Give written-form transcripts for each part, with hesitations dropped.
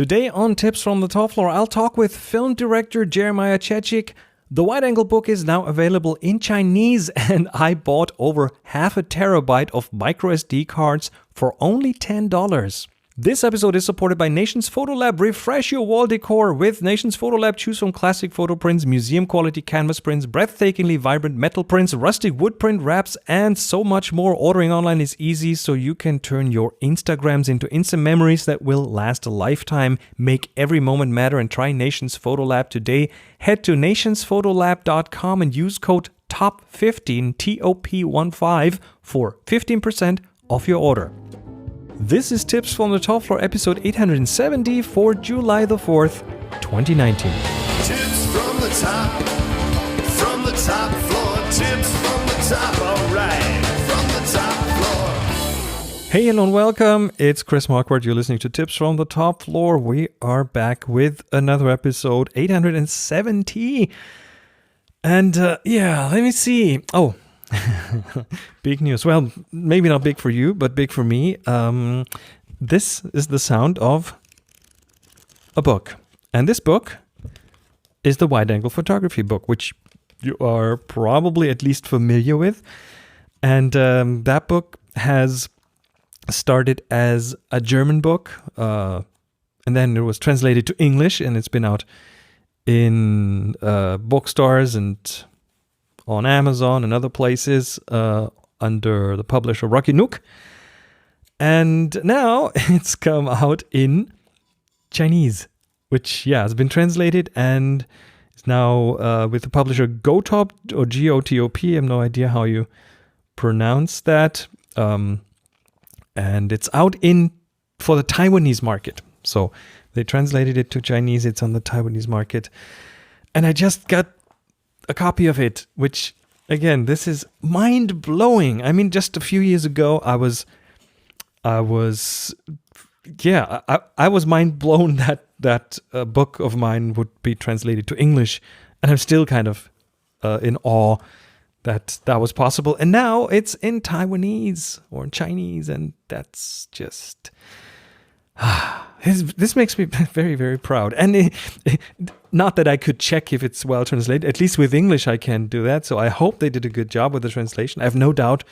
Today on Tips from the Top Floor, I'll talk with film director Jeremiah Chechik. The wide-angle book is now available in Chinese, and I bought over half a terabyte of microSD cards for only $10. This episode is supported by Nations Photo Lab. Refresh your wall decor with Nations Photo Lab. Choose from classic photo prints, museum-quality canvas prints, breathtakingly vibrant metal prints, rustic wood print wraps, and so much more. Ordering online is easy, so you can turn your Instagrams into instant memories that will last a lifetime. Make every moment matter and try Nations Photo Lab today. Head to nationsphotolab.com and use code TOP15, TOP15, for 15% off your order. This is Tips from the Top Floor, episode 870 for July the 4th, 2019. Tips from the top floor, tips from the top, alright, from the top floor. Hey, hello and welcome. It's Chris Marquardt. You're listening to Tips from the Top Floor. We are back with another episode, 870. And let me see. Oh, big news. Well, maybe not big for you, but big for me. This is the sound of a book. And this book is the wide-angle photography book, which you are probably at least familiar with. And that book has started as a German book, and then it was translated to English, and it's been out in bookstores and on Amazon and other places under the publisher Rocky Nook. And now it's come out in Chinese, which, has been translated and is now with the publisher Gotop or Gotop. I have no idea how you pronounce that. And it's out for the Taiwanese market. So they translated it to Chinese. It's on the Taiwanese market. And I just got a copy of it, which, again, this is mind-blowing. I mean, just a few years ago, I was mind-blown that a book of mine would be translated to English, and I'm still kind of in awe that was possible. And now it's in Taiwanese or in Chinese, and that's just... This makes me very, very proud. And not that I could check if it's well translated. At least with English, I can do that. So I hope they did a good job with the translation. I have no doubt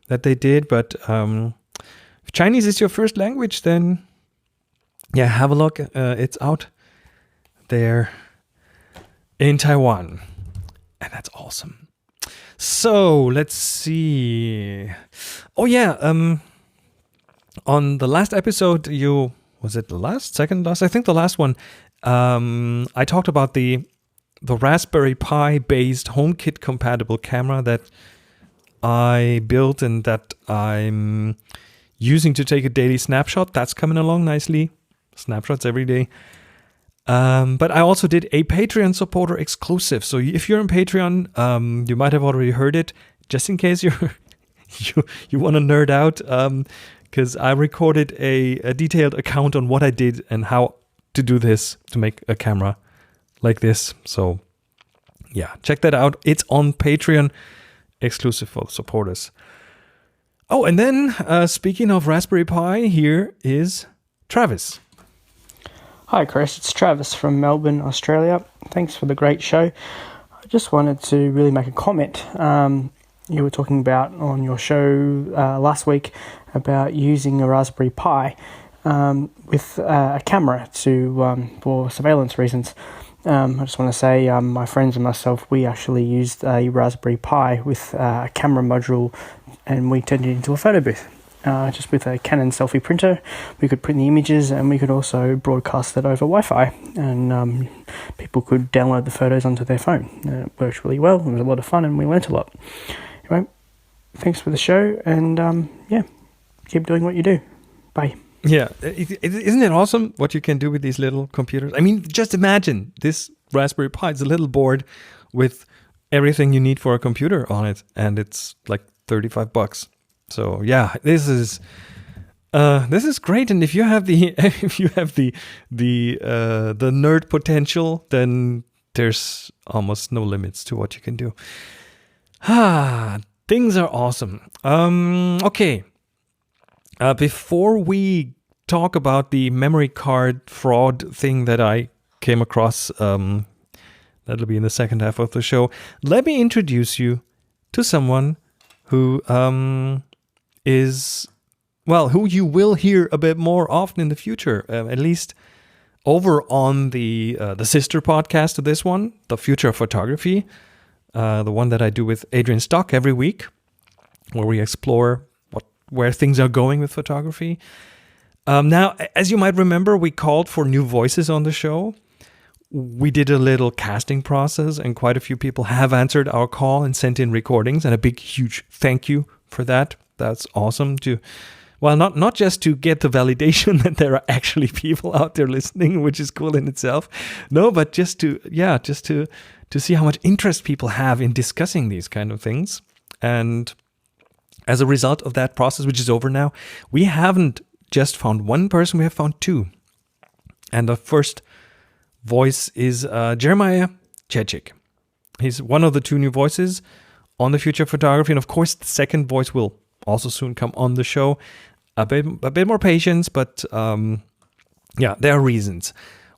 that they did. But if Chinese is your first language, then have a look. It's out there in Taiwan. And that's awesome. So let's see. Oh, yeah. On the last episode, was it the last? Second last? I think the last one. I talked about the Raspberry Pi based HomeKit compatible camera that I built and that I'm using to take a daily snapshot. That's coming along nicely. Snapshots every day. But I also did a Patreon supporter exclusive. So if you're on Patreon, you might have already heard it. Just in case you want to nerd out, because I recorded a detailed account on what I did and how to do this, to make a camera like this. So, check that out. It's on Patreon, exclusive for supporters. Oh, and then, speaking of Raspberry Pi, here is Travis. Hi, Chris. It's Travis from Melbourne, Australia. Thanks for the great show. I just wanted to really make a comment. You were talking about on your show last week about using a Raspberry Pi with a camera for surveillance reasons. I just want to say my friends and myself, we actually used a Raspberry Pi with a camera module, and we turned it into a photo booth. Just with a Canon selfie printer, we could print the images, and we could also broadcast it over Wi-Fi, and people could download the photos onto their phone. It worked really well. It was a lot of fun, and we learnt a lot. Anyway, thanks for the show, and keep doing what you do. Bye. Yeah, isn't it awesome what you can do with these little computers? I mean, just imagine this Raspberry Pi. It's a little board with everything you need for a computer on it, and it's like $35. So this is great. And if you have the the nerd potential, then there's almost no limits to what you can do. Things are awesome. Okay. Before we talk about the memory card fraud thing that I came across. That'll be in the second half of the show. Let me introduce you to someone who who you will hear a bit more often in the future, at least over on the sister podcast to this one, The Future of Photography, the one that I do with Adrian Stock every week, where we explore where things are going with photography. Now, as you might remember, we called for new voices on the show. We did a little casting process, and quite a few people have answered our call and sent in recordings, and a big, huge thank you for that. That's awesome not just to get the validation that there are actually people out there listening, which is cool in itself. No, but just to see how much interest people have in discussing these kind of things. And as a result of that process, which is over now, we haven't just found one person, we have found two. And the first voice is Jeremiah Chechik. He's one of the two new voices on The Future of Photography. And of course, the second voice will also soon come on the show. A bit more patience, but there are reasons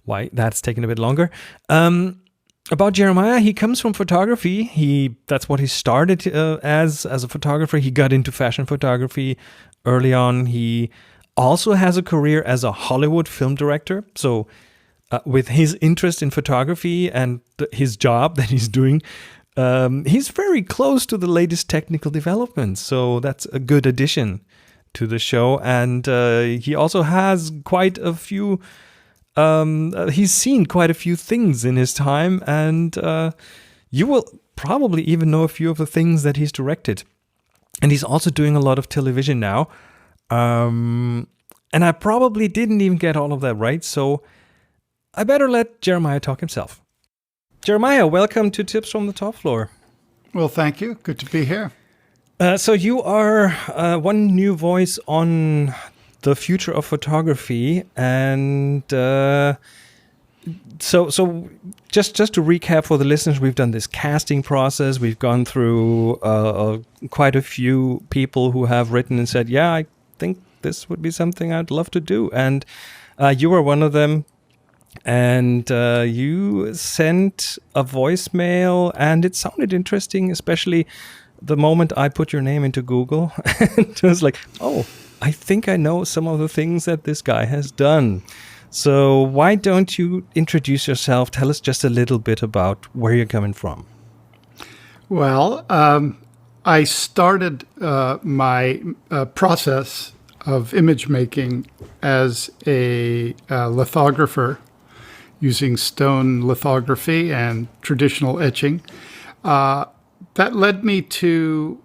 why that's taken a bit longer. About Jeremiah, he comes from photography. That's what he started as a photographer. He got into fashion photography early on. He also has a career as a Hollywood film director. So with his interest in photography and his job that he's doing, he's very close to the latest technical developments. So that's a good addition to the show. And he also has quite a few... he's seen quite a few things in his time, and you will probably even know a few of the things that he's directed. And he's also doing a lot of television now. And I probably didn't even get all of that right, so I better let Jeremiah talk himself. Jeremiah, welcome to Tips from the Top Floor. Well, thank you. Good to be here. So you are one new voice on The Future of Photography, and so just to recap for the listeners, we've done this casting process. We've gone through quite a few people who have written and said, yeah, I think this would be something I'd love to do, and you were one of them. And you sent a voicemail, and it sounded interesting, especially the moment I put your name into Google. It was like, oh, I think I know some of the things that this guy has done. So why don't you introduce yourself? Tell us just a little bit about where you're coming from. Well, I started my process of image making as a lithographer using stone lithography and traditional etching. That led me to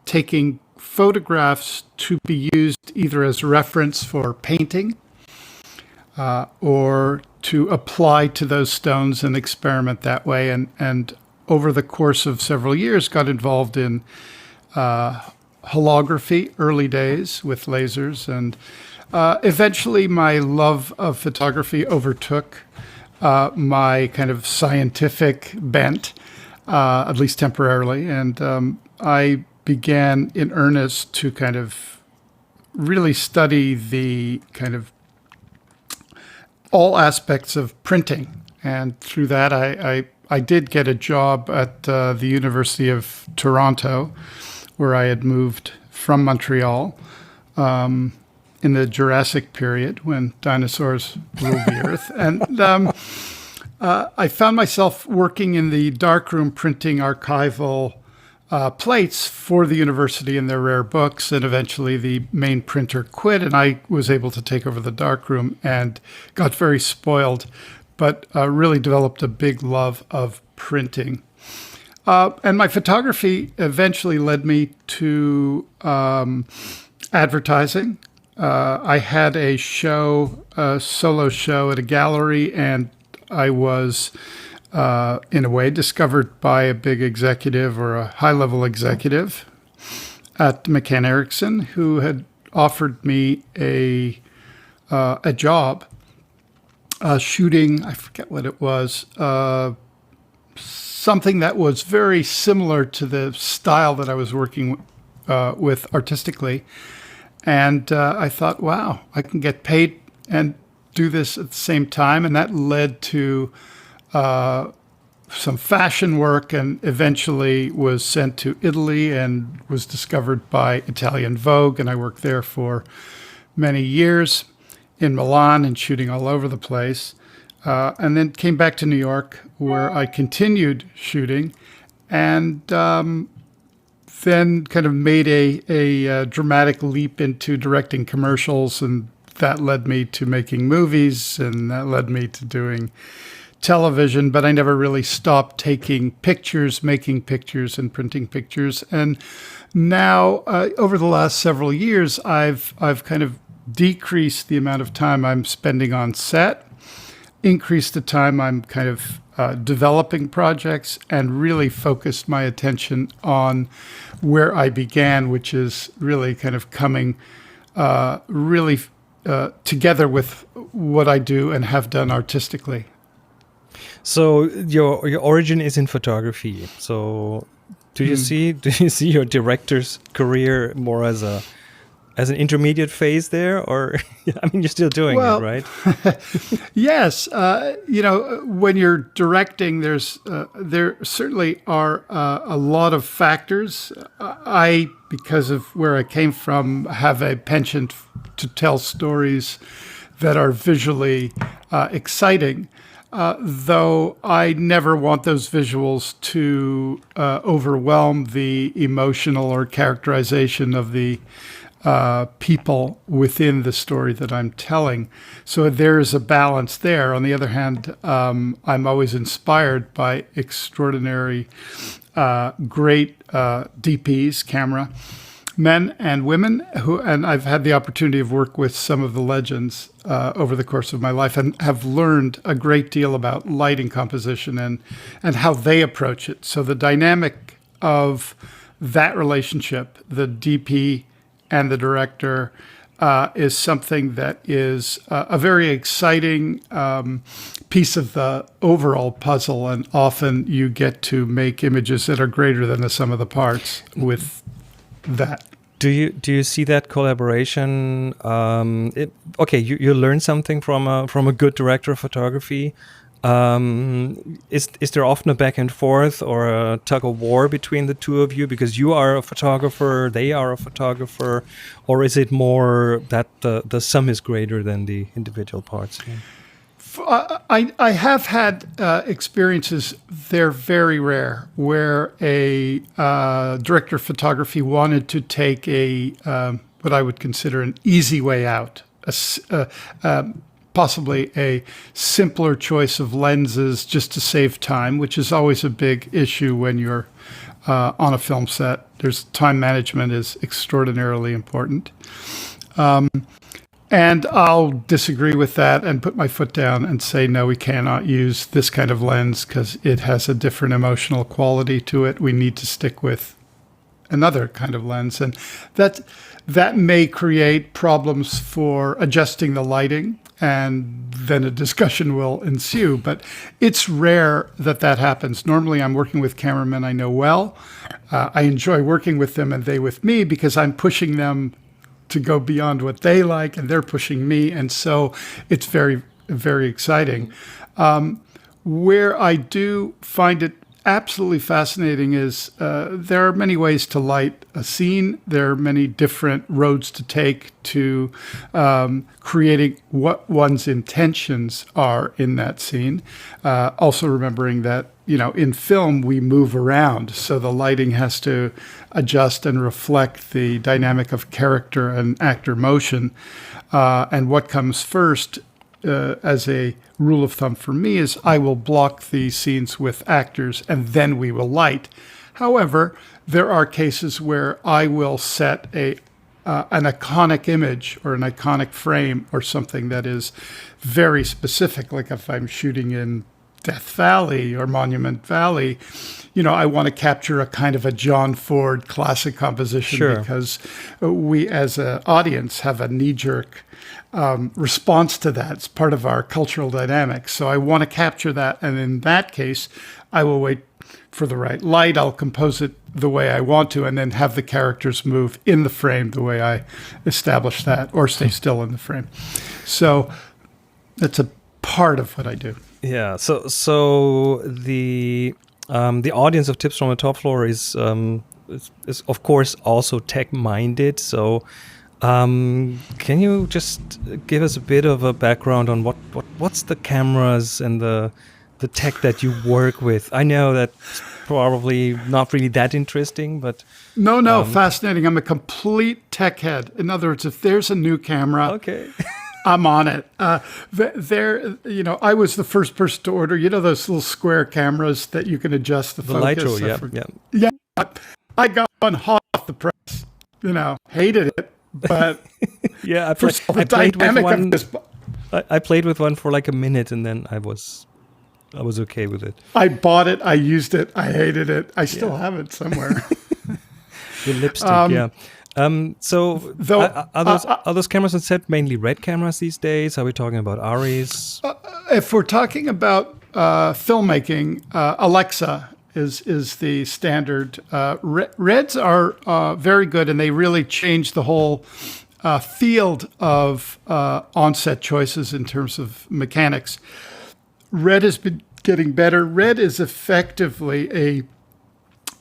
taking photographs to be used either as reference for painting or to apply to those stones and experiment that way. And over the course of several years, got involved in holography, early days with lasers. And eventually my love of photography overtook my kind of scientific bent, at least temporarily. And I began in earnest to kind of really study the kind of all aspects of printing. And through that, I did get a job at the University of Toronto, where I had moved from Montreal in the Jurassic period when dinosaurs ruled the earth. And I found myself working in the darkroom printing archival plates for the university and their rare books, and eventually the main printer quit, and I was able to take over the darkroom and got very spoiled, but really developed a big love of printing. And my photography eventually led me to advertising. I had a show, a solo show at a gallery, and I was in a way discovered by a big executive or a high-level executive at McCann Erickson, who had offered me a job shooting, I forget what it was, something that was very similar to the style that I was working with artistically. And I thought, wow, I can get paid and do this at the same time. And that led to some fashion work, and eventually was sent to Italy and was discovered by Italian Vogue. And I worked there for many years in Milan and shooting all over the place. And then came back to New York, where I continued shooting, and then kind of made a dramatic leap into directing commercials, and that led me to making movies, and that led me to doing television. But I never really stopped taking pictures, making pictures, and printing pictures. And now, over the last several years, I've kind of decreased the amount of time I'm spending on set, increased the time I'm kind of developing projects, and really focused my attention on where I began, which is really kind of coming really together with what I do and have done artistically. So your origin is in photography. So do you see your director's career more as an intermediate phase there, or I mean, you're still doing it, right? Yes. When you're directing, there certainly are a lot of factors. I, because of where I came from, have a penchant to tell stories that are visually exciting. Though I never want those visuals to overwhelm the emotional or characterization of the people within the story that I'm telling. So there is a balance there. On the other hand, I'm always inspired by extraordinary, great DPs, camera men and women and I've had the opportunity of work with some of the legends over the course of my life, and have learned a great deal about lighting composition and how they approach it. So the dynamic of that relationship, the DP and the director, is something that is a very exciting piece of the overall puzzle, and often you get to make images that are greater than the sum of the parts with that. Do you see that collaboration? You learn something from a good director of photography. Is there often a back and forth or a tug of war between the two of you because you are a photographer, they are a photographer, or is it more that the sum is greater than the individual parts? I have had experiences, they're very rare, where a director of photography wanted to take what I would consider an easy way out, possibly a simpler choice of lenses just to save time, which is always a big issue when you're on a film set. Time management is extraordinarily important. And I'll disagree with that and put my foot down and say, no, we cannot use this kind of lens because it has a different emotional quality to it. We need to stick with another kind of lens. And that may create problems for adjusting the lighting, and then a discussion will ensue. But it's rare that happens. Normally, I'm working with cameramen I know well. I enjoy working with them and they with me because I'm pushing them to go beyond what they like, and they're pushing me. And so it's very, very exciting. Where I do find it absolutely fascinating is there are many ways to light a scene. There are many different roads to take to creating what one's intentions are in that scene. Also remembering that, in film, we move around. So the lighting has to adjust and reflect the dynamic of character and actor motion. And what comes first, as a rule of thumb for me, is I will block the scenes with actors and then we will light. However, there are cases where I will set an iconic image or an iconic frame or something that is very specific. Like if I'm shooting in Death Valley or Monument Valley, I want to capture a kind of a John Ford classic composition. Sure. Because we as an audience have a knee-jerk response to that. It's part of our cultural dynamics. So I want to capture that. And in that case, I will wait for the right light. I'll compose it the way I want to, and then have the characters move in the frame the way I establish that, or stay still in the frame. So that's a part of what I do. Yeah. So the audience of Tips from the Top Floor is of course also tech minded. So can you just give us a bit of a background on what's the cameras and the tech that you work with? I know that's probably not really that interesting, but No, fascinating. I'm a complete tech head. In other words, if there's a new camera, okay. I'm on it. I was the first person to order, those little square cameras that you can adjust the focus. Litro, Yeah. I got one hot off the press, hated it, but yeah, I played with one for like a minute, and then I was okay with it. I bought it, I used it, I hated it. I still have it somewhere. The lipstick, yeah. Are those cameras on set mainly RED cameras these days? Are we talking about ARRIs? If we're talking about filmmaking, Alexa is the standard. Reds are very good, and they really change the whole field of on-set choices in terms of mechanics. Red has been getting better. Red is effectively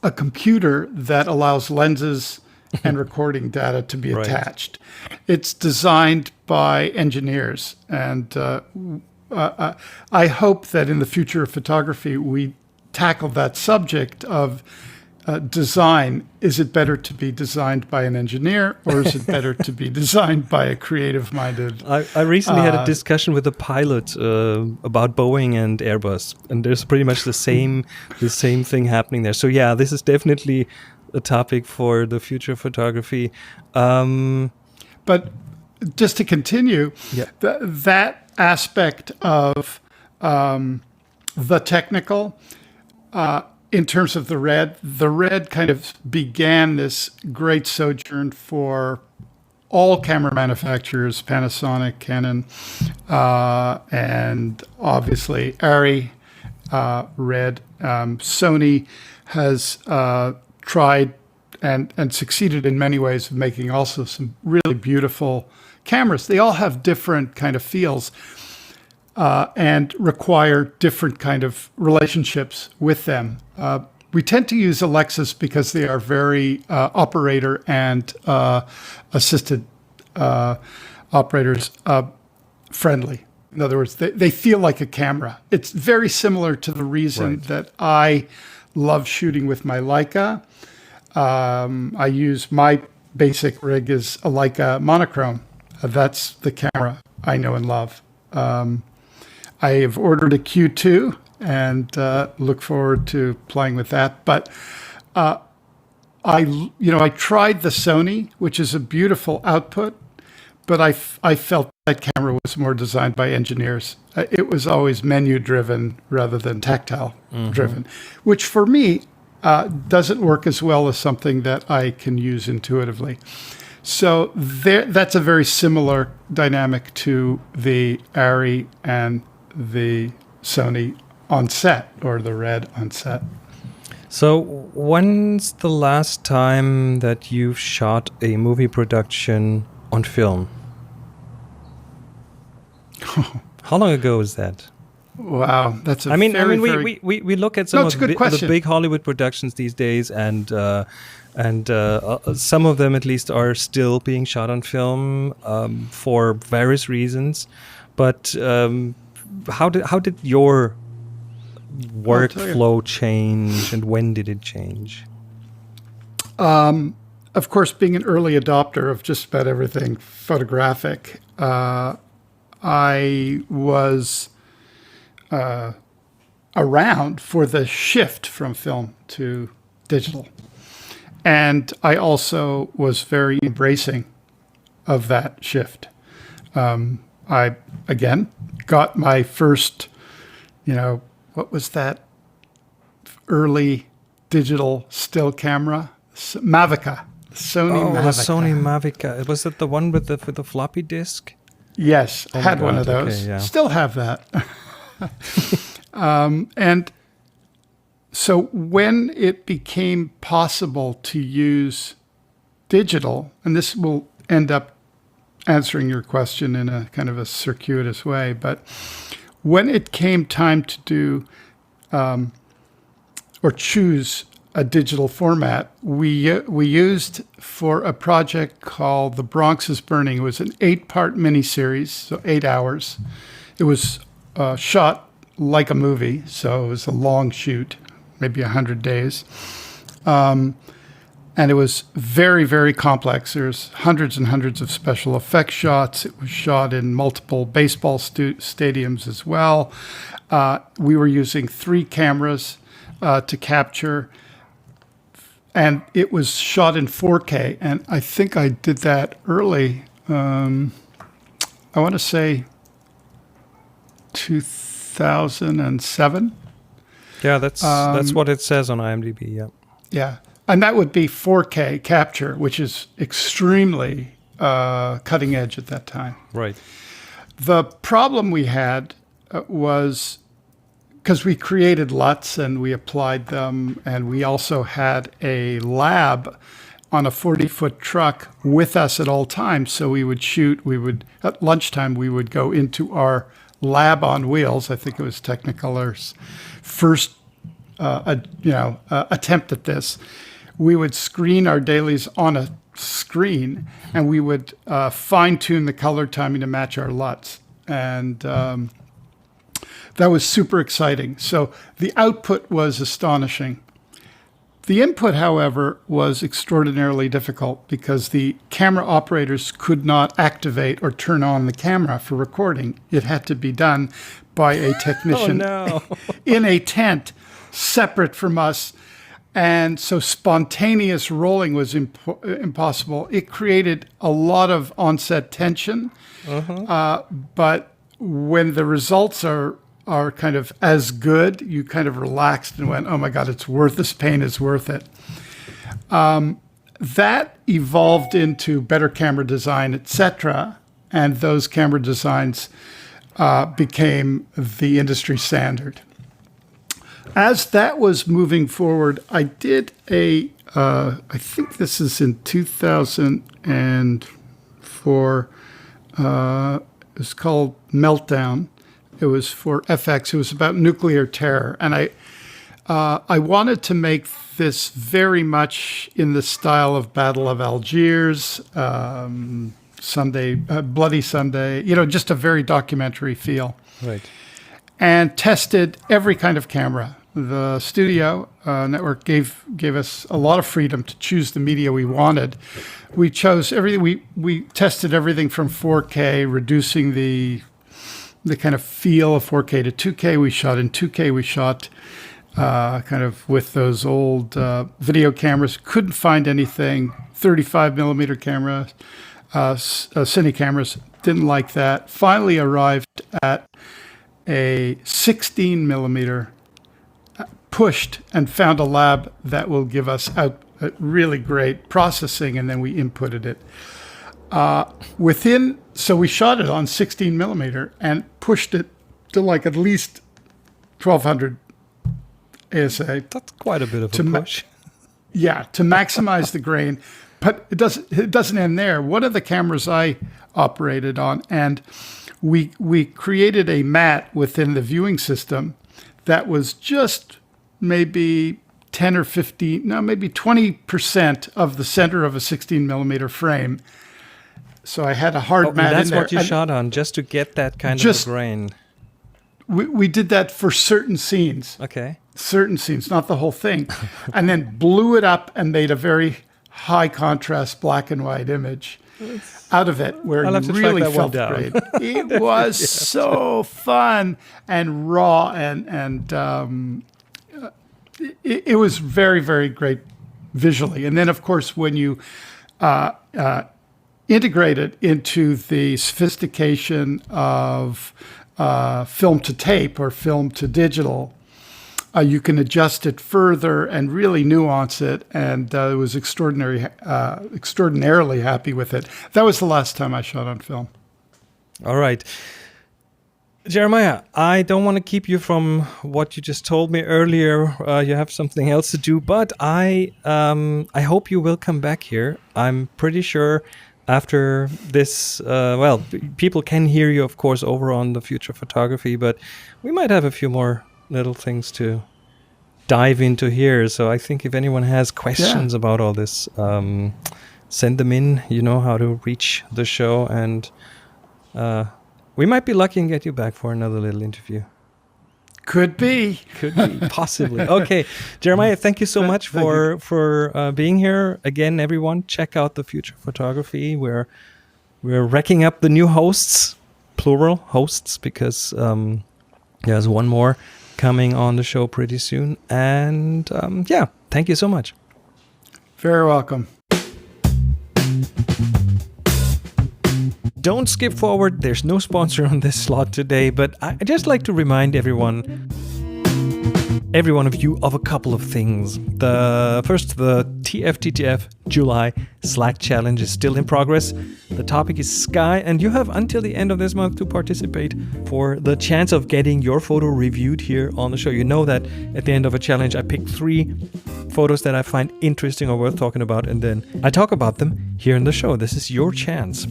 a computer that allows lenses and recording data to be attached. It's designed by engineers, and I hope that in the future of photography we tackle that subject of design. Is it better to be designed by an engineer, or is it better to be designed by a creative-minded? I recently had a discussion with a pilot about Boeing and Airbus, and there's pretty much the same thing happening there. So yeah, this is definitely a topic for the future of photography. But just to continue, that aspect of the technical, in terms of the red kind of began this great sojourn for all camera manufacturers, Panasonic, Canon, and obviously ARRI, Red. Sony has tried and succeeded in many ways of making also some really beautiful cameras. They all have different kind of feels and require different kind of relationships with them. We tend to use Alexas because they are very operator and assisted operators friendly. In other words, they feel like a camera. It's very similar to the reason that I love shooting with my Leica. I use my basic rig is a Leica monochrome. That's the camera I know and love. I have ordered a Q2 and look forward to playing with that. But I tried the Sony, which is a beautiful output, but I felt that camera was more designed by engineers. It was always menu driven rather than tactile driven, which for me doesn't work as well as something that I can use intuitively. So that's a very similar dynamic to the ARRI and the Sony on set, or the Red on set. So when's the last time that you shot a movie production on film? How long ago was that? Wow, that's a I mean, very we look at some of the big Hollywood productions these days, and some of them at least are still being shot on film for various reasons. But how did your workflow change, and when did it change? Of course, being an early adopter of just about everything photographic, I was around for the shift from film to digital. And I also was very embracing of that shift. I, again, got my first, what was that early digital still camera? Mavica. Sony Mavica. The Sony Mavica. Was it the one with the floppy disk? Yes, had one of those. Okay, yeah. Still have that. And So when it became possible to use digital, and this will end up answering your question in a kind of a circuitous way, but when it came time to do or choose a digital format, we used for a project called The Bronx is Burning. It was an 8-part miniseries, so 8 hours. It was shot like a movie, so it was a long shoot, maybe 100 days. And it was very, very complex. There's hundreds and hundreds of special effects shots. It was shot in multiple baseball stadiums as well. We were using 3 cameras to capture, and it was shot in 4K. And I think I did that early. I want to say 2007. Yeah, that's what it says on IMDb. Yeah. Yeah. And that would be 4K capture, which is extremely cutting edge at that time. Right. The problem we had was because we created LUTs and we applied them, and we also had a lab on a 40-foot truck with us at all times. So we would shoot, at lunchtime, we would go into our lab on wheels. I think it was Technicolor's first attempt at this. We would screen our dailies on a screen, and we would fine-tune the color timing to match our LUTs. And that was super exciting. So the output was astonishing. The input, however, was extraordinarily difficult because the camera operators could not activate or turn on the camera for recording. It had to be done by a technician in a tent separate from us. And so spontaneous rolling was impossible. It created a lot of on-set tension. But when the results are kind of as good, you kind of relaxed and went, oh my God, it's worth this pain, it's worth it. That evolved into better camera design, etc. And those camera designs became the industry standard. As that was moving forward, I did I think this is in 2004, it's called Meltdown. It was for FX. It was about nuclear terror. And I wanted to make this very much in the style of Battle of Algiers, Bloody Sunday, just a very documentary feel. Right. And tested every kind of camera. The studio network gave us a lot of freedom to choose the media we wanted. We chose everything. We tested everything from 4K, reducing the kind of feel of 4K to 2K. We shot in 2K. We shot kind of with those old video cameras. Couldn't find anything. 35 millimeter cameras, cine cameras. Didn't like that. Finally arrived at a 16 millimeter, pushed and found a lab that will give us out really great processing, and then we inputted it. So we shot it on 16 millimeter and pushed it to like at least 1200 ASA. That's quite a bit of a push. To maximize the grain. But it doesn't end there. One of the cameras I operated on, and we created a mat within the viewing system that was just maybe 10 or 15, no, maybe 20% of the center of a 16 millimeter frame. So I had a hard mat in there. That's what you shot on, just to get that kind of a grain. We did that for certain scenes. Okay. Certain scenes, not the whole thing. And then blew it up and made a very high contrast black and white image out of it, where you really felt great. It was so fun and raw, and it was very, very great visually. And then, of course, when you integrate it into the sophistication of film to tape or film to digital, you can adjust it further and really nuance it. And I was extraordinarily happy with it. That was the last time I shot on film. All right. Jeremiah, I don't want to keep you from what you just told me earlier. You have something else to do, but I hope you will come back here. I'm pretty sure after this, people can hear you, of course, over on the Future Photography, but we might have a few more little things to dive into here. So I think if anyone has questions about all this, send them in. You know how to reach the show, and we might be lucky and get you back for another little interview. Could be. Could be, possibly. Okay, Jeremiah, thank you so much for being here. Again, everyone, check out the Future Photography. We're racking up the new hosts, plural hosts, because there's one more coming on the show pretty soon. And thank you so much. Very welcome. Don't skip forward. There's no sponsor on this slot today, but I'd just like to remind every one of you of a couple of things. The TFTTF July Slack challenge is still in progress. The topic is sky, and you have until the end of this month to participate for the chance of getting your photo reviewed here on the show. You know that at the end of a challenge, I pick 3 photos that I find interesting or worth talking about, and then I talk about them here in the show. This is your chance.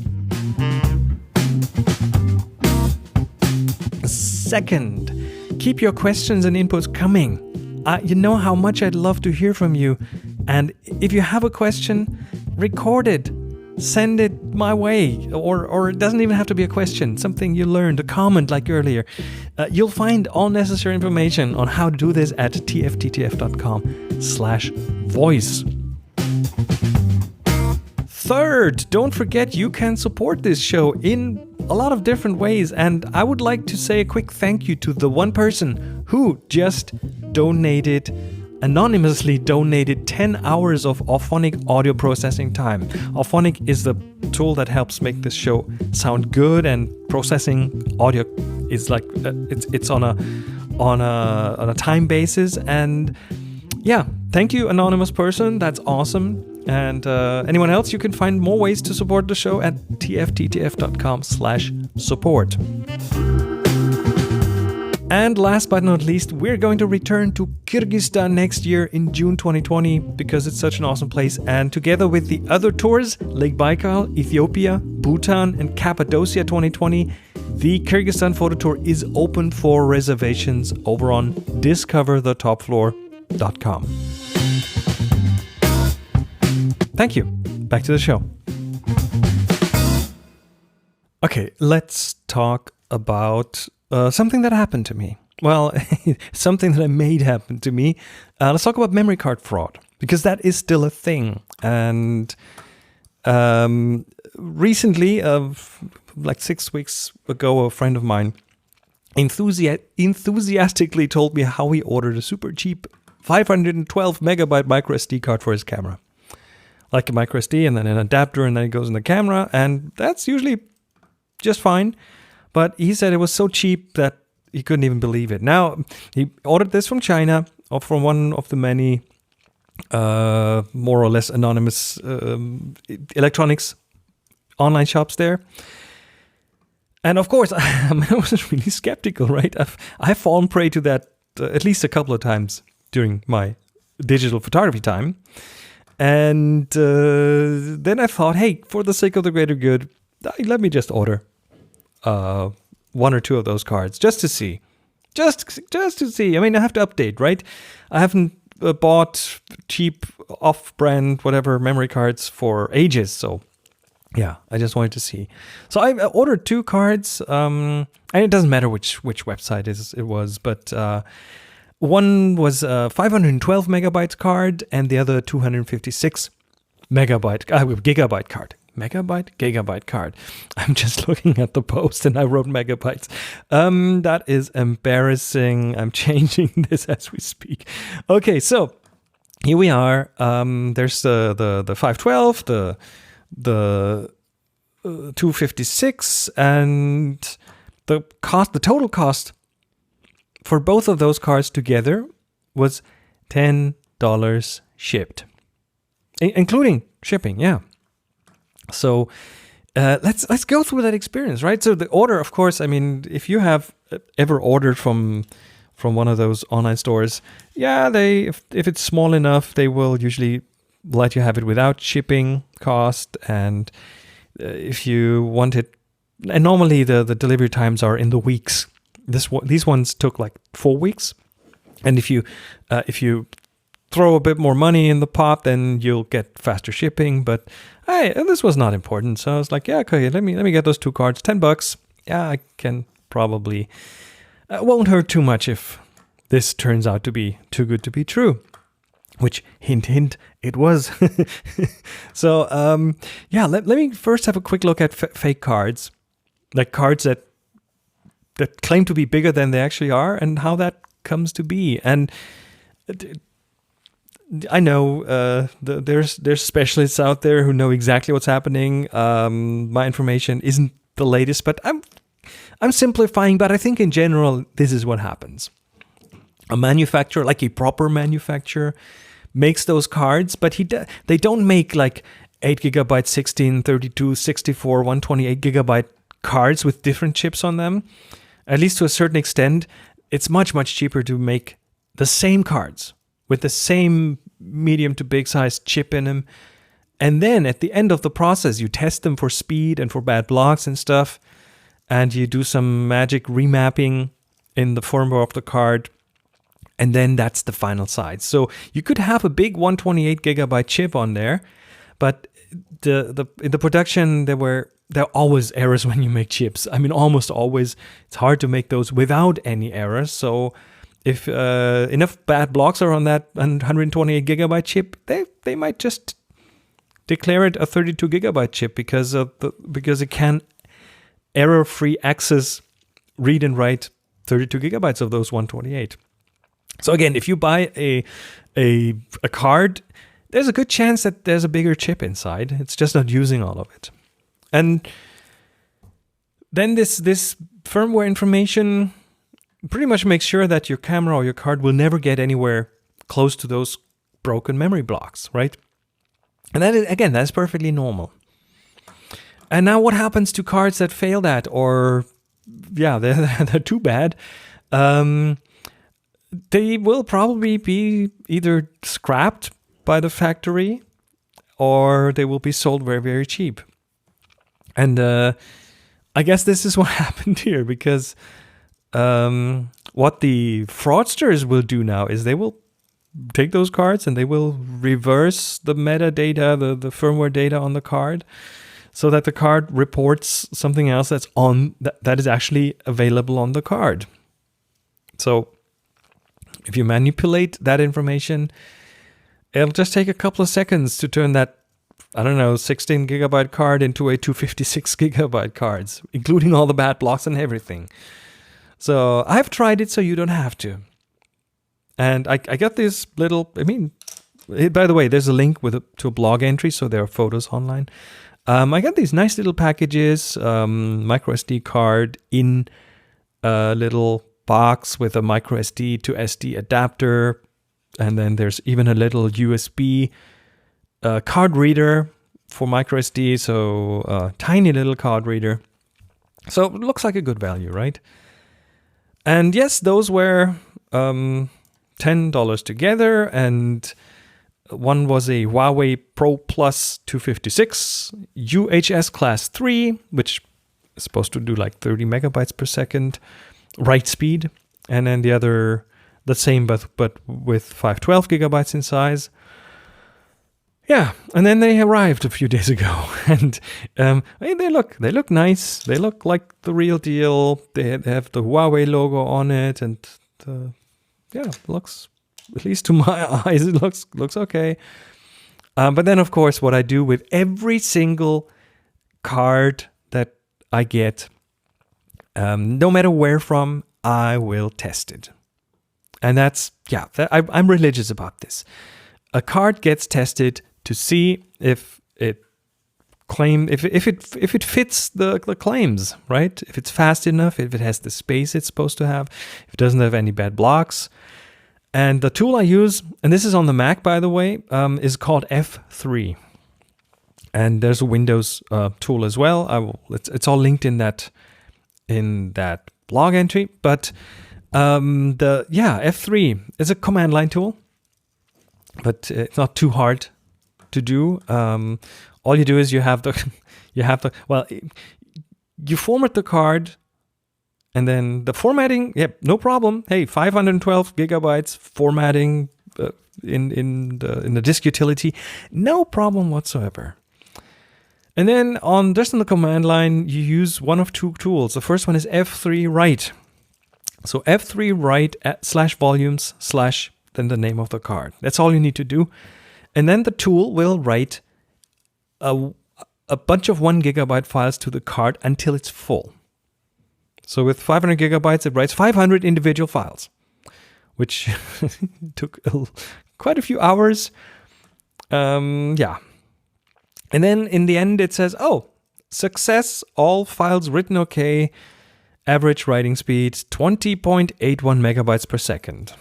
Second, keep your questions and inputs coming. You know how much I'd love to hear from you. And if you have a question, record it. Send it my way. Or it doesn't even have to be a question. Something you learned, a comment like earlier. You'll find all necessary information on how to do this at tfttf.com/voice. Third, don't forget you can support this show in a lot of different ways, and I would like to say a quick thank you to the one person who just anonymously donated 10 hours of Auphonic audio processing time. Auphonic is the tool that helps make this show sound good, and processing audio is like it's on a time basis. And yeah, thank you, anonymous person. That's awesome. And anyone else, you can find more ways to support the show at tfttf.com/support. And last but not least, we're going to return to Kyrgyzstan next year in June 2020 because it's such an awesome place. And together with the other tours, Lake Baikal, Ethiopia, Bhutan, and Cappadocia 2020, the Kyrgyzstan photo tour is open for reservations over on discoverthetopfloor.com. Thank you. Back to the show. Okay, let's talk about something that happened to me. Well, something that I made happen to me. Let's talk about memory card fraud, because that is still a thing. And recently, like 6 weeks ago, a friend of mine enthusiastically told me how he ordered a super cheap 512 megabyte micro SD card for his camera. Like a micro SD and then an adapter, and then it goes in the camera, and that's usually just fine. But he said it was so cheap that he couldn't even believe it. Now, he ordered this from China, or from one of the many more or less anonymous electronics online shops there. And of course, I was really skeptical, right? I've fallen prey to that at least a couple of times during my digital photography time. And then I thought, hey, for the sake of the greater good, let me just order 1 or 2 of those cards just to see. Just to see. I mean, I have to update, right? I haven't bought cheap off-brand whatever memory cards for ages, so yeah, I just wanted to see. So I ordered 2 cards, and it doesn't matter which website it was, but one was a 512 megabytes card, and the other 256 gigabyte card. Gigabyte card. I'm just looking at the post and I wrote megabytes. That is embarrassing. I'm changing this as we speak. Okay, so here we are. There's the 512, the 256, and the total cost for both of those cards together was $10 shipped, including shipping. Yeah. So let's go through that experience, right? So the order, of course, I mean, if you have ever ordered from one of those online stores, yeah, if it's small enough, they will usually let you have it without shipping cost. And if you want it, and normally the delivery times are in the weeks. These ones took like 4 weeks. And if you throw a bit more money in the pot, then you'll get faster shipping. But hey, this was not important, so I was like, yeah, okay, let me get those 2 cards, $10. Yeah, I can probably won't hurt too much if this turns out to be too good to be true. Which, hint, hint, it was. So yeah, let me first have a quick look at fake cards, like cards that claim to be bigger than they actually are, and how that comes to be. And I know there's specialists out there who know exactly what's happening. My information isn't the latest, but I'm simplifying. But I think in general, this is what happens. A manufacturer, like a proper manufacturer, makes those cards, but they don't make like 8 gigabyte, 16, 32, 64, 128 gigabyte cards with different chips on them. At least to a certain extent, it's much, much cheaper to make the same cards with the same medium to big size chip in them. And then at the end of the process, you test them for speed and for bad blocks and stuff. And you do some magic remapping in the firmware of the card. And then that's the final size. So you could have a big 128 gigabyte chip on there, but in the production, there are always errors when you make chips. I mean, almost always. It's hard to make those without any errors. So if enough bad blocks are on that 128 gigabyte chip, they might just declare it a 32 gigabyte chip because it can error-free access, read and write 32 gigabytes of those 128. So again, if you buy a card, there's a good chance that there's a bigger chip inside. It's just not using all of it. And then this firmware information pretty much makes sure that your camera or your card will never get anywhere close to those broken memory blocks, right? And that is, again, that's perfectly normal. And now what happens to cards that fail that, or yeah, they're too bad? They will probably be either scrapped by the factory or they will be sold very, very cheap. And I guess this is what happened here, because what the fraudsters will do now is they will take those cards and they will reverse the metadata, the firmware data on the card, so that the card reports something else that's on that is actually available on the card. So if you manipulate that information, it'll just take a couple of seconds to turn that, I don't know, 16 gigabyte card into a 256 gigabyte cards, including all the bad blocks and everything. So I've tried it so you don't have to. And I got this little, by the way, there's a link to a blog entry, so there are photos online. I got these nice little packages, micro SD card in a little box with a micro SD to SD adapter. And then there's even a little USB card reader for micro SD, so tiny little card reader. So it looks like a good value, right? And yes, those were $10 together, and one was a Huawei Pro Plus 256 UHS Class 3, which is supposed to do like 30 megabytes per second write speed, and then the other the same but with 512 gigabytes in size. Yeah, and then they arrived a few days ago, and they look nice. They look like the real deal. They have the Huawei logo on it, and looks, at least to my eyes, it looks okay. But then, of course, what I do with every single card that I get, no matter where from, I will test it. And I'm religious about this. A card gets tested to see if it fits the claims, right? If it's fast enough, if it has the space it's supposed to have, if it doesn't have any bad blocks. And the tool I use, and this is on the Mac, by the way, is called F3. And there's a Windows tool as well. It's all linked in that blog entry, but F3 is a command line tool, but it's not too hard to do. All you do is you format the card, and then the formatting, no problem. Hey, 512 gigabytes formatting in the disk utility, no problem whatsoever. And then on the command line, you use one of two tools. The first one is F3 write. So F3 write /volumes/ then the name of the card. That's all you need to do. And then the tool will write a bunch of 1 gigabyte files to the card until it's full. So with 500 gigabytes, it writes 500 individual files, which took quite a few hours. And then in the end, it says, success, all files written okay, average writing speed 20.81 megabytes per second.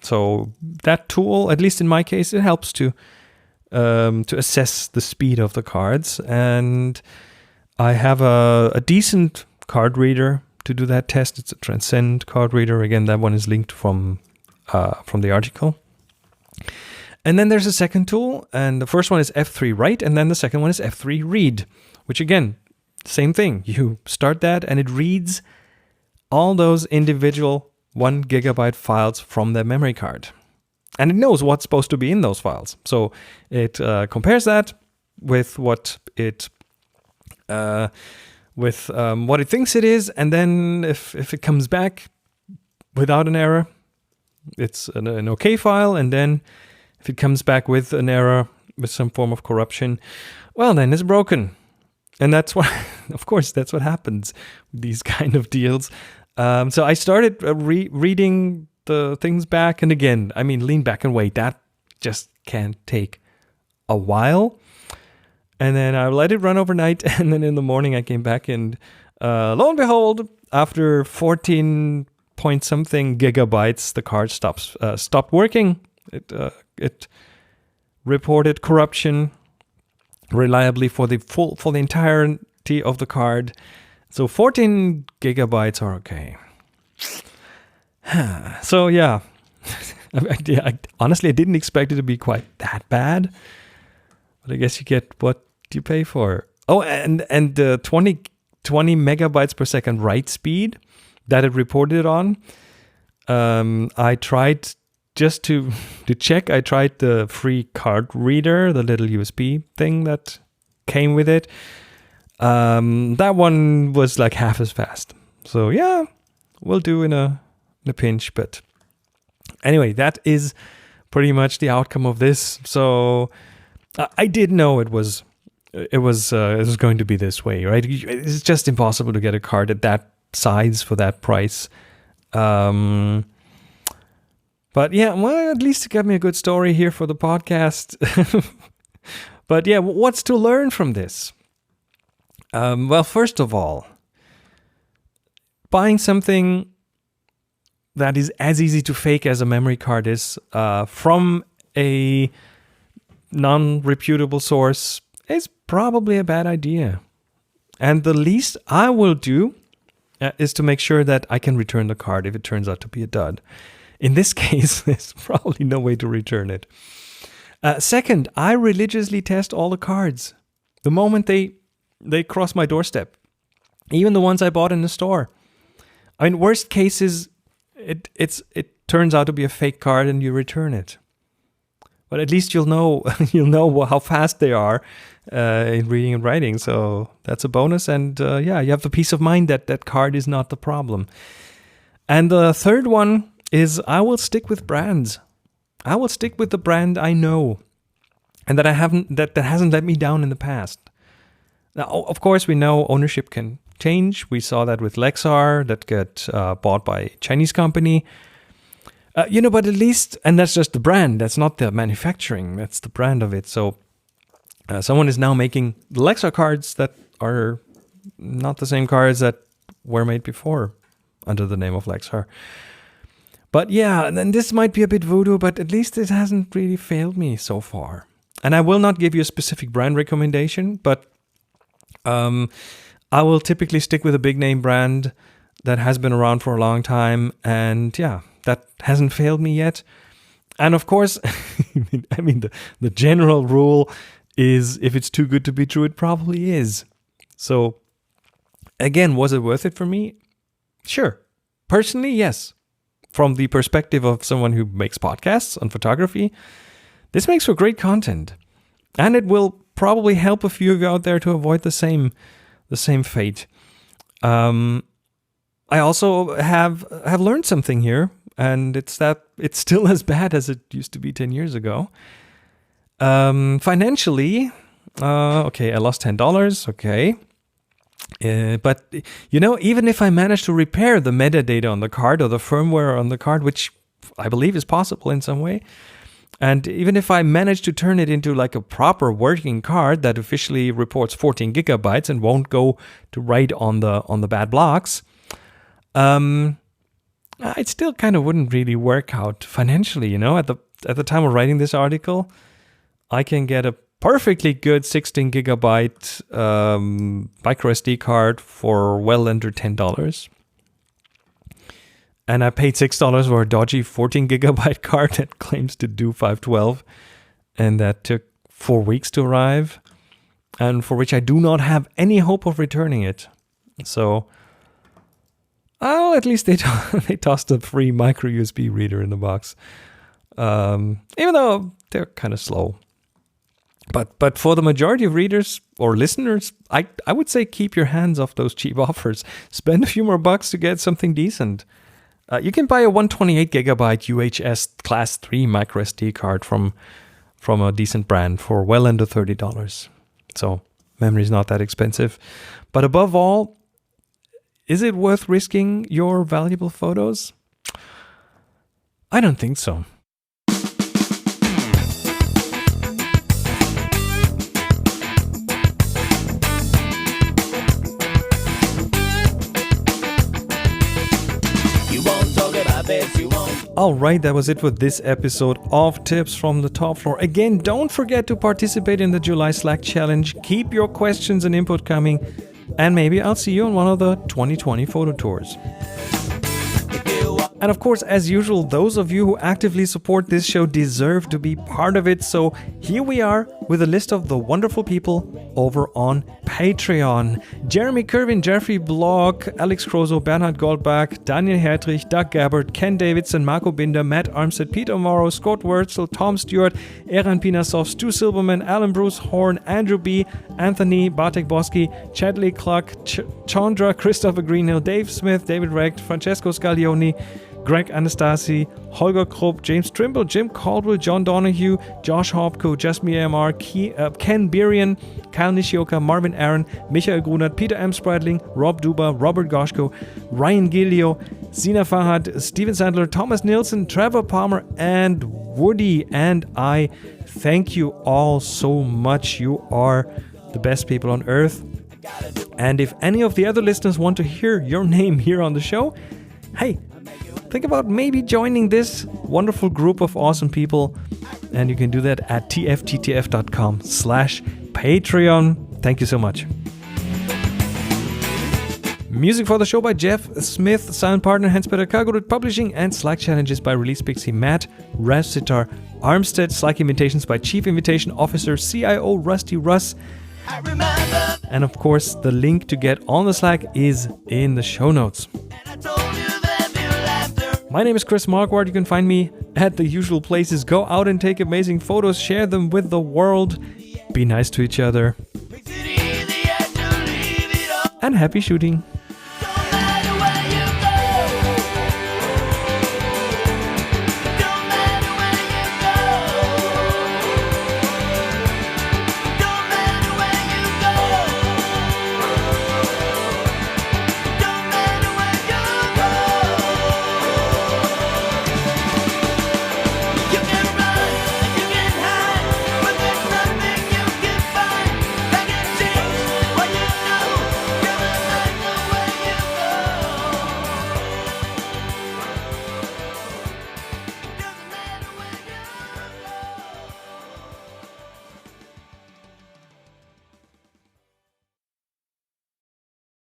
So that tool, at least in my case, it helps to assess the speed of the cards. And I have a decent card reader to do that test. It's a Transcend card reader. Again, that one is linked from the article. And then there's a second tool, and the first one is F3 write, and then the second one is F3 read, which again, same thing. You start that, and it reads all those individual 1 gigabyte files from the memory card. And it knows what's supposed to be in those files. So it compares that with what it thinks it is, and then if it comes back without an error, it's an okay file, and then if it comes back with an error, with some form of corruption, well, then it's broken. And that's what, of course, that's what happens with these kind of deals. So I started reading the things back. And again, I mean, lean back and wait. That just can take a while. And then I let it run overnight. And then in the morning I came back and lo and behold, after 14 point something gigabytes, the card stopped working. It reported corruption reliably for the entirety of the card. So 14 gigabytes are okay. So yeah, I honestly, I didn't expect it to be quite that bad, but I guess you get what you pay for. Oh, and the 20 megabytes per second write speed that it reported on, I tried just to check. I tried the free card reader, the little USB thing that came with it. That one was like half as fast. So yeah, we'll do in a pinch. But anyway, that is pretty much the outcome of this. So I did know it was going to be this way, right? It's just impossible to get a card at that size for that price. But yeah, well, at least it got me a good story here for the podcast. But yeah, what's to learn from this? Well, first of all, buying something that is as easy to fake as a memory card is from a non-reputable source is probably a bad idea. And the least I will do is to make sure that I can return the card if it turns out to be a dud. In this case, there's probably no way to return it. Second, I religiously test all the cards the moment they cross my doorstep, even the ones I bought in the store. I mean, worst case is it turns out to be a fake card and you return it. But at least you'll know how fast they are in reading and writing. So that's a bonus. And you have the peace of mind that card is not the problem. And the third one is I will stick with brands. I will stick with the brand I know and that hasn't let me down in the past. Now, of course, we know ownership can change. We saw that with Lexar that got bought by a Chinese company. But at least, and that's just the brand. That's not the manufacturing. That's the brand of it. So someone is now making the Lexar cards that are not the same cards that were made before under the name of Lexar. But yeah, and then this might be a bit voodoo, but at least it hasn't really failed me so far. And I will not give you a specific brand recommendation, but I will typically stick with a big name brand that has been around for a long time. And yeah, that hasn't failed me yet. And of course, the general rule is if it's too good to be true, it probably is. So again, was it worth it for me? Sure. Personally, yes. From the perspective of someone who makes podcasts on photography, this makes for great content. And it will probably help a few of you out there to avoid the same fate. I also have learned something here, and it's that it's still as bad as it used to be 10 years ago. Financially, okay, I lost $10, okay. But, even if I manage to repair the metadata on the card or the firmware on the card, which I believe is possible in some way, and even if I manage to turn it into like a proper working card that officially reports 14 gigabytes and won't go to write on the bad blocks, it still kind of wouldn't really work out financially. At the time of writing this article, I can get a perfectly good 16 gigabyte micro SD card for well under $10. And I paid $6 for a dodgy 14 gigabyte card that claims to do 512. And that took 4 weeks to arrive. And for which I do not have any hope of returning it. So, at least they tossed a free micro USB reader in the box. Even though they're kind of slow. But for the majority of readers or listeners, I would say keep your hands off those cheap offers. Spend a few more bucks to get something decent. You can buy a 128 gigabyte UHS Class 3 micro SD card from a decent brand for well under $30. So memory's not that expensive. But above all, is it worth risking your valuable photos? I don't think so. Alright, that was it for this episode of Tips from the Top Floor. Again, don't forget to participate in the July Slack Challenge. Keep your questions and input coming. And maybe I'll see you on one of the 2020 photo tours. And of course, as usual, those of you who actively support this show deserve to be part of it. So here we are with a list of the wonderful people over on Patreon. Jeremy Kerwin, Jeffrey Block, Alex Crozo, Bernhard Goldbach, Daniel Hertrich, Doug Gabbard, Ken Davidson, Marco Binder, Matt Armstead, Peter Morrow, Scott Wurzel, Tom Stewart, Eran Pinasov, Stu Silverman, Alan Bruce Horn, Andrew B., Anthony, Bartek Boski, Chadley Clark, Chandra, Christopher Greenhill, Dave Smith, David Recht, Francesco Scaglioni, Greg Anastasi, Holger Krupp, James Trimble, Jim Caldwell, John Donahue, Josh Hopko, Jasmine AMR, Ken Birian, Kyle Nishioka, Marvin Aaron, Michael Grunert, Peter M. Spreidling, Rob Duba, Robert Goshko, Ryan Gilio, Sina Fahad, Steven Sandler, Thomas Nilsson, Trevor Palmer, and Woody. And I thank you all so much. You are the best people on earth. And if any of the other listeners want to hear your name here on the show, hey, think about maybe joining this wonderful group of awesome people. And you can do that at tfttf.com/Patreon. Thank you so much. Music for the show by Jeff Smith, sound partner Hans-Peter Kargorud, publishing and Slack challenges by Release Pixie Matt, Ravsitar Armstead, Slack invitations by Chief Invitation Officer CIO Rusty Russ. And of course, the link to get on the Slack is in the show notes. My name is Chris Marquardt. You can find me at the usual places. Go out and take amazing photos. Share them with the world. Be nice to each other. And happy shooting.